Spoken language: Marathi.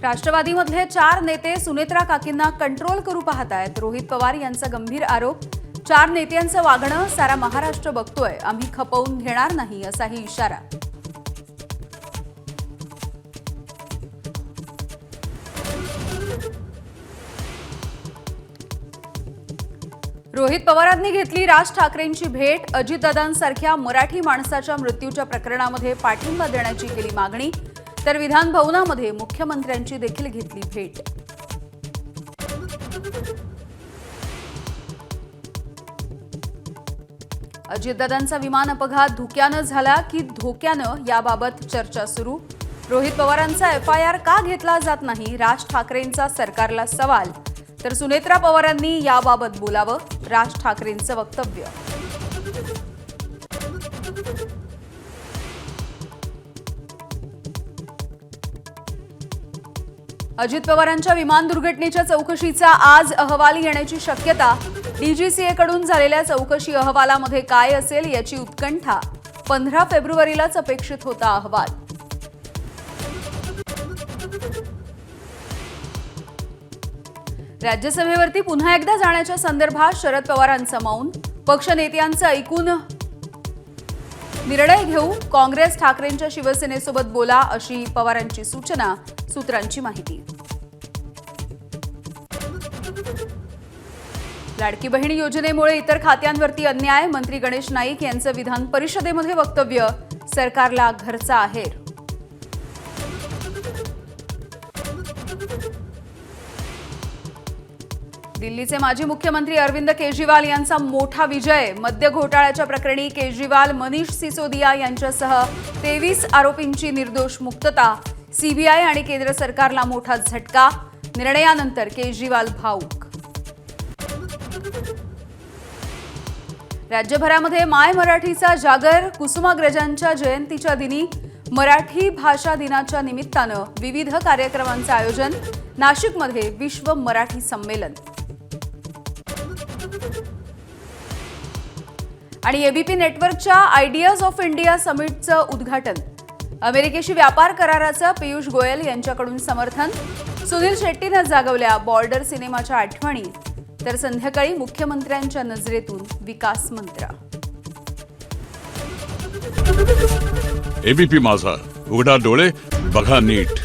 राष्ट्रवादीमधले 4 नेते सुनेत्रा काकींना कंट्रोल करू पाहतायत. रोहित पवार यांचा गंभीर आरोप. 4 नेत्यांचं वागणं सारा महाराष्ट्र बघतोय, आम्ही खपवून घेणार नाही असाही इशारा. रोहित पवारांनी घेतली राज ठाकरेंची भेट. अजितदादांसारख्या मराठी माणसाच्या मृत्यूच्या प्रकरणामध्ये पाठिंबा देण्याची केली मागणी. तर विधान भवनामध्ये मुख्यमंत्र्यांची देखील घेतली भेट. अजितदादांचा विमान अपघात धुक्यानं झाला की धोक्यानं याबाबत चर्चा सुरू. रोहित पवारांचा एफआयआर का घेतला जात नाही, राज ठाकरेंचा सरकारला सवाल. तर सुनेत्रा पवारांनी याबाबत बोलावं, राज ठाकरेंचं वक्तव्य. अजित पवारांच्या विमान दुर्घटनेच्या चौकशीचा आज अहवाल येण्याची शक्यता. डीजीसीएकडून झालेल्या चौकशी अहवालामध्ये काय असेल याची उत्कंठा. 15 फेब्रुवारीलाच अपेक्षित होता अहवाल. राज्यसभेवरती पुन्हा एकदा जाण्याच्या संदर्भात शरद पवारांचं मौन. पक्ष नेत्यांचं ऐकून निर्णय घेऊ, काँग्रेस ठाकरेंच्या शिवसेनेसोबत बोला अशी पवारांची सूचना. सूत्रांची माहिती. लाडकी बहीण योजनेमुळे इतर खात्यांवरती अन्याय. मंत्री गणेश नाईक यांचं विधान परिषदेमध्ये वक्तव्य. सरकारला घरचा आहेर. दिल्लीचे माजी मुख्यमंत्री अरविंद केजरीवाल यांचा मोठा विजय. मद्य घोटाळ्याच्या प्रकरणी केजरीवाल, मनीष सिसोदिया यांच्यासह 23 आरोपींची निर्दोष मुक्तता. सीबीआय आणि केंद्र सरकारला मोठा झटका. निर्णयानंतर केजरीवाल भावूक. राज्यभरामध्ये माय मराठीचा जागर. कुसुमाग्रजांच्या जयंतीच्या दिनी मराठी भाषा दिनाच्या निमित्तानं विविध कार्यक्रमांचं आयोजन. नाशिकमध्ये विश्व मराठी संमेलन. आणि एबीपी नेटवर्कच्या आयडियाज ऑफ इंडिया समिटचं उद्घाटन. अमेरिकेशी व्यापार कराराचं पियुष गोयल यांच्याकडून समर्थन. सुनील शेट्टीनं जागवल्या बॉर्डर सिनेमाच्या आठवणी. तर संध्याकाळी मुख्यमंत्र्यांच्या नजरेतून विकास मंत्र. एबीपी माझा, उघडा डोळे बघा नीट.